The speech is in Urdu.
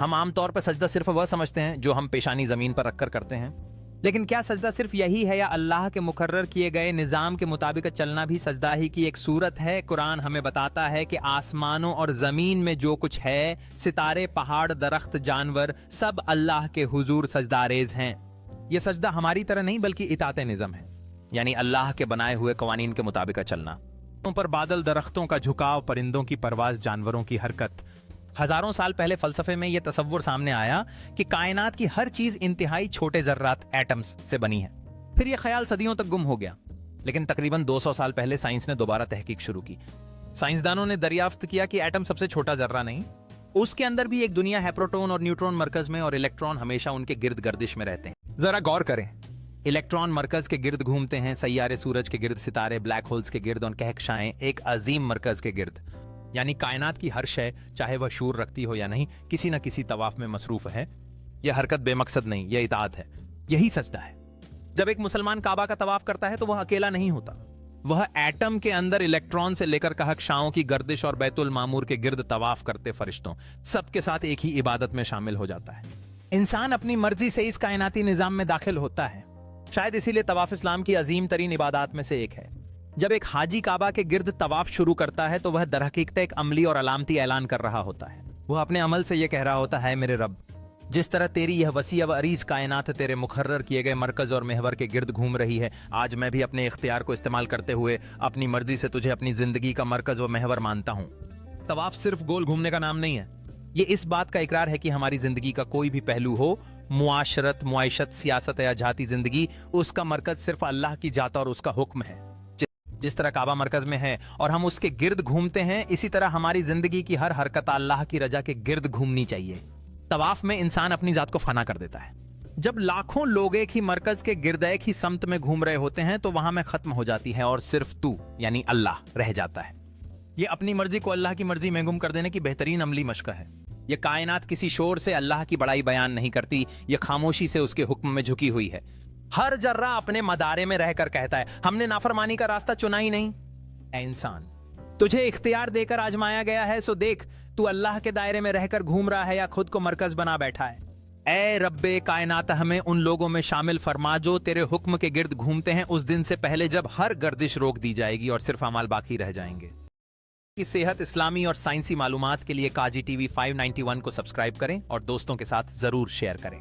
ہم عام طور پر سجدہ صرف وہ سمجھتے ہیں جو ہم پیشانی زمین پر رکھ کر کرتے ہیں، لیکن کیا سجدہ صرف یہی ہے، یا اللہ کے مقرر کیے گئے نظام کے مطابق چلنا بھی سجدہ ہی کی ایک صورت ہے؟ قرآن ہمیں بتاتا ہے کہ آسمانوں اور زمین میں جو کچھ ہے، ستارے، پہاڑ، درخت، جانور، سب اللہ کے حضور سجدہ ریز ہیں۔ یہ سجدہ ہماری طرح نہیں بلکہ اطاعت نظم ہے، یعنی اللہ کے بنائے ہوئے قوانین کے مطابق چلنا۔ پر بادل، درختوں کا جھکاؤ، پرندوں کی پرواز، جانوروں کی حرکت۔ ہزاروں سال پہلے فلسفے میں یہ تصور سامنے آیا کہ کائنات کی ہر چیز انتہائی چھوٹے ذرات، ایٹمز سے بنی ہے۔ پھر یہ خیال صدیوں تک گم ہو گیا، لیکن تقریباً 200 سال پہلے سائنس نے دوبارہ تحقیق شروع کی۔ سائنسدانوں نے دریافت کیا کہ ایٹم سب سے چھوٹا ذرہ نہیں، اس کے اندر بھی ایک دنیا ہے، پروٹون اور نیوٹرون مرکز میں، اور الیکٹران ہمیشہ ان کے گرد گردش میں رہتے ہیں۔ ذرا غور کریں، الیکٹران مرکز کے گرد گھومتے ہیں، سیارے سورج کے گرد، ستارے بلیک ہولز کے گرد، اور کہکشائیں ایک عظیم مرکز کے گرد۔ یعنی کائنات کی ہر شے، چاہے وہ شعور رکھتی ہو یا نہیں، کسی نہ کسی طواف میں مصروف ہے۔ یہ حرکت بے مقصد نہیں، یہ اطاعت ہے، یہی سجدہ ہے۔ جب ایک مسلمان کعبہ کا طواف کرتا ہے تو وہ اکیلا نہیں ہوتا، وہ ایٹم کے اندر الیکٹران سے لے کر کہکشاؤں کی گردش اور بیت المعمور کے گرد طواف کرتے فرشتوں، سب کے ساتھ ایک ہی عبادت میں شامل ہو جاتا ہے۔ انسان اپنی مرضی سے اس کائناتی نظام میں داخل ہوتا ہے، شاید اسی لیے طواف اسلام کی عظیم ترین عبادات میں سے ایک ہے۔ جب ایک حاجی کعبہ کے گرد طواف شروع کرتا ہے تو وہ در حقیقت ایک عملی اور علامتی اعلان کر رہا ہوتا ہے۔ وہ اپنے عمل سے یہ کہہ رہا ہوتا ہے، میرے رب، جس طرح تیری یہ وسیع و عریض کائنات تیرے مقرر کیے گئے مرکز اور محور کے گرد گھوم رہی ہے، آج میں بھی اپنے اختیار کو استعمال کرتے ہوئے اپنی مرضی سے تجھے اپنی زندگی کا مرکز و محور مانتا ہوں۔ طواف صرف گول گھومنے کا نام نہیں ہے، یہ اس بات کا اقرار ہے کہ ہماری زندگی کا کوئی بھی پہلو ہو، معاشرت، معیشت، سیاست یا ذاتی زندگی، اس کا مرکز صرف اللہ کی ذات اور اس کا حکم ہے۔ جس طرح کعبہ مرکز میں ہے اور ہم اس کے گرد گھومتے ہیں، اسی طرح ہماری زندگی کی ہر حرکت اللہ کی رضا کے گرد گھومنی چاہیے۔ طواف میں انسان اپنی ذات کو فنا کر دیتا ہے۔ جب لاکھوں لوگ ایک ہی مرکز کے گرد ایک ہی سمت میں گھوم رہے ہوتے ہیں تو وہاں میں ختم ہو جاتی ہے اور صرف تو یعنی اللہ رہ جاتا ہے۔ یہ اپنی مرضی کو اللہ کی مرضی میں گم کر دینے کی بہترین عملی مشق ہے۔ یہ کائنات کسی شور سے اللہ کی بڑائی بیان نہیں کرتی، یہ خاموشی سے اس کے حکم میں جھکی ہوئی ہے۔ ہر ذرہ اپنے مدارے میں رہ کر کہتا ہے، ہم نے نافرمانی کا راستہ چنا ہی نہیں۔ اے انسان، تجھے اختیار دے کر آزمایا گیا ہے، سو دیکھ تو اللہ کے دائرے میں رہ کر گھوم رہا ہے یا خود کو مرکز بنا بیٹھا ہے۔ اے رب کائنات، ہمیں ان لوگوں میں شامل فرما جو تیرے حکم کے گرد گھومتے ہیں اس دن سے پہلے جب ہر گردش روک دی جائے گی اور صرف اعمال باقی رہ جائیں گے۔ کی صحت، اسلامی اور سائنسی معلومات کے لیے کاجی ٹی وی 591 کو سبسکرائب کریں اور دوستوں کے ساتھ ضرور شیئر کریں۔